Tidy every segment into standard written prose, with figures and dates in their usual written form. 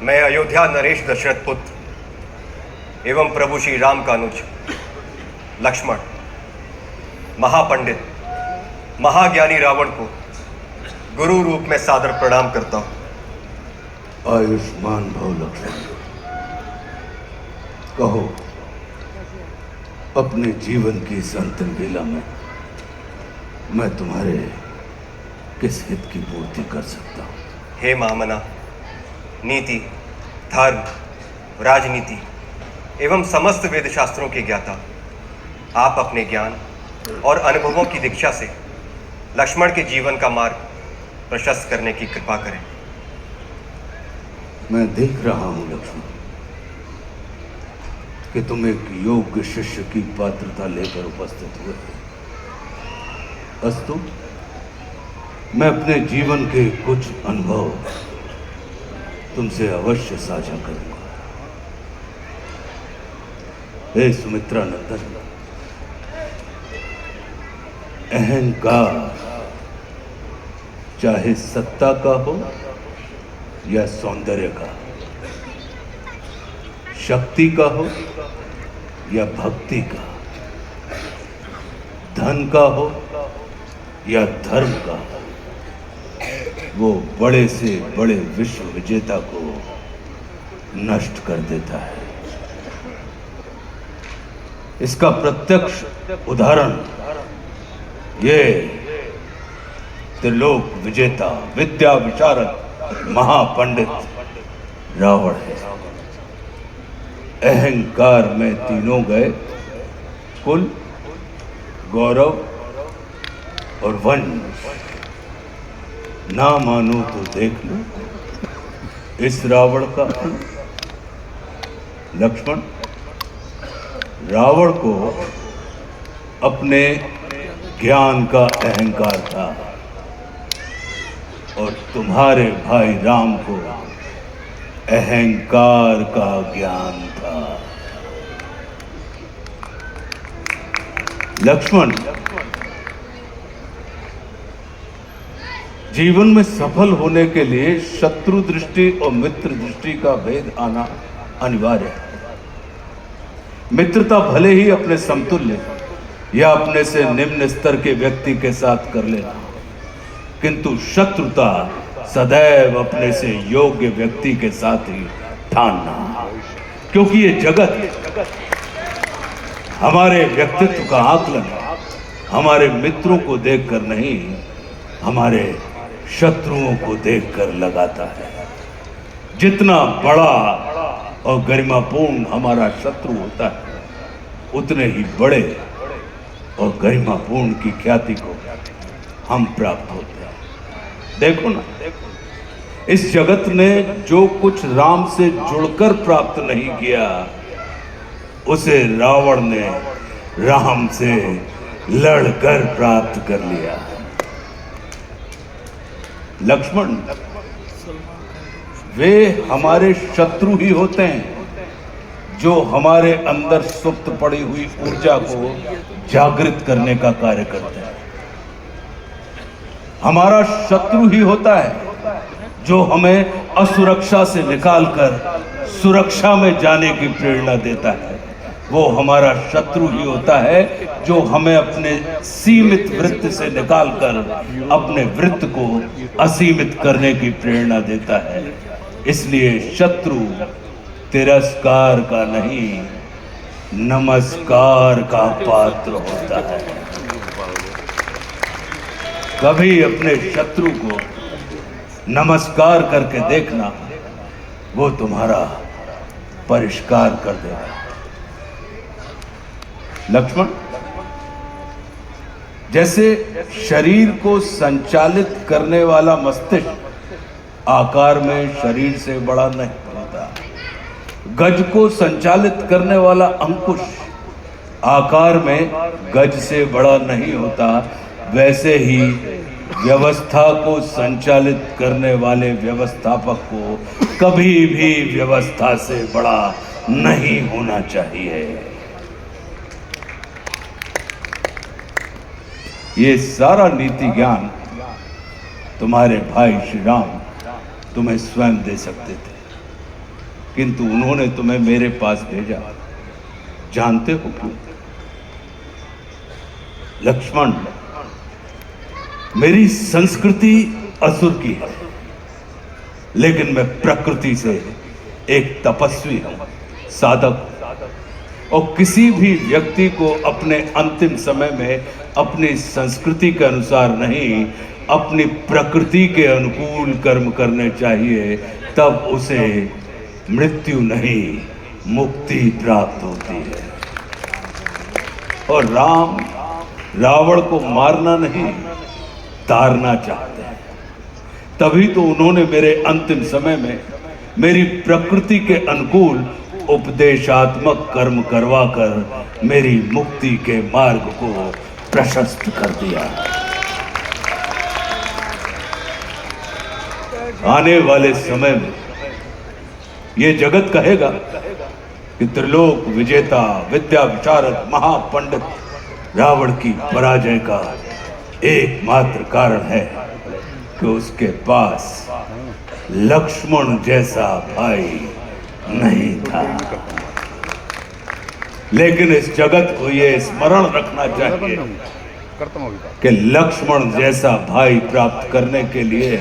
मैं अयोध्या नरेश दशरथ पुत्र एवं प्रभु श्री राम का अनुज लक्ष्मण महापंडित महाज्ञानी रावण को गुरु रूप में सादर प्रणाम करता हूं। आयुष्मान भव लक्ष्मण। कहो, अपने जीवन की इस अंतिम बेला में मैं तुम्हारे किस हित की पूर्ति कर सकता हूं? हे महामना, नीति, धर्म, राजनीति एवं समस्त वेद शास्त्रों के ज्ञाता, आप अपने ज्ञान और अनुभवों की दीक्षा से लक्ष्मण के जीवन का मार्ग प्रशस्त करने की कृपा करें। मैं देख रहा हूं लक्ष्मण कि तुम एक योग्य शिष्य की पात्रता लेकर उपस्थित हुए। अस्तु, मैं अपने जीवन के कुछ अनुभव तुमसे अवश्य साझा करूंगा। हे सुमित्रा नंदन, अहंकार चाहे सत्ता का हो या सौंदर्य का, शक्ति का हो या भक्ति का, धन का हो या धर्म का, वो बड़े से बड़े विश्व विजेता को नष्ट कर देता है। इसका प्रत्यक्ष उदाहरण ये त्रिलोक विजेता, विद्या विशारद, महापंडित रावण है। अहंकार में तीनों गए, कुल, गौरव और वंश। ना मानो तो देख लो इस रावण का अंत। लक्ष्मण, रावण को अपने ज्ञान का अहंकार था और तुम्हारे भाई राम को अहंकार का ज्ञान था। लक्ष्मण, जीवन में सफल होने के लिए शत्रु दृष्टि और मित्र दृष्टि का भेद आना अनिवार्य है। मित्रता भले ही अपने समतुल्य या अपने से निम्न स्तर के व्यक्ति के साथ कर लेना, किंतु शत्रुता सदैव अपने से योग्य व्यक्ति के साथ ही ठानना। क्योंकि ये जगत हमारे व्यक्तित्व का आकलन हमारे मित्रों को देखकर नहीं, हमारे शत्रुओं को देखकर लगाता है। जितना बड़ा और गरिमापूर्ण हमारा शत्रु होता है, उतने ही बड़े और गरिमापूर्ण की ख्याति को हम प्राप्त होते हैं। देखो ना, इस जगत ने जो कुछ राम से जुड़कर प्राप्त नहीं किया, उसे रावण ने राम से लड़कर प्राप्त कर लिया। लक्ष्मण, वे हमारे शत्रु ही होते हैं जो हमारे अंदर सुप्त पड़ी हुई ऊर्जा को जागृत करने का कार्य करते हैं। हमारा शत्रु ही होता है जो हमें असुरक्षा से निकालकर सुरक्षा में जाने की प्रेरणा देता है। वो हमारा शत्रु ही होता है जो हमें अपने सीमित वृत्त से निकालकर अपने वृत्त को असीमित करने की प्रेरणा देता है। इसलिए शत्रु तिरस्कार का नहीं, नमस्कार का पात्र होता है। कभी अपने शत्रु को नमस्कार करके देखना, वो तुम्हारा परिष्कार कर देगा। लक्ष्मण, जैसे शरीर को संचालित करने वाला मस्तिष्क आकार में शरीर से बड़ा नहीं होता, गज को संचालित करने वाला अंकुश आकार में गज से बड़ा नहीं होता, वैसे ही व्यवस्था को संचालित करने वाले व्यवस्थापक को कभी भी व्यवस्था से बड़ा नहीं होना चाहिए। ये सारा नीति ज्ञान तुम्हारे भाई श्री राम तुम्हें स्वयं दे सकते थे, किंतु उन्होंने तुम्हें मेरे पास भेजा। जानते हो क्यों? लक्ष्मण, मेरी संस्कृति असुर की है, लेकिन मैं प्रकृति से एक तपस्वी हूं, साधक। और किसी भी व्यक्ति को अपने अंतिम समय में अपनी संस्कृति के अनुसार नहीं, अपनी प्रकृति के अनुकूल कर्म करने चाहिए, तब उसे मृत्यु नहीं, मुक्ति प्राप्त होती है। और राम रावण को मारना नहीं, तारना चाहते हैं। तभी तो उन्होंने मेरे अंतिम समय में मेरी प्रकृति के अनुकूल उपदेशात्मक कर्म करवाकर मेरी मुक्ति के मार्ग को प्रशस्त कर दिया। आने वाले समय में यह जगत कहेगा कि त्रिलोक विजेता, विद्या विशारद, महापंडित रावण की पराजय का एकमात्र कारण है कि उसके पास लक्ष्मण जैसा भाई नहीं था। लेकिन इस जगत को यह स्मरण रखना चाहिए कि लक्ष्मण जैसा भाई प्राप्त करने के लिए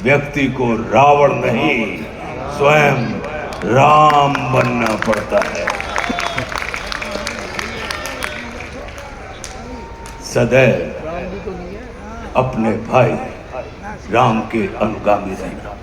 व्यक्ति को रावण नहीं, स्वयं राम बनना पड़ता है। सदैव अपने भाई राम के अनुगामी रहना।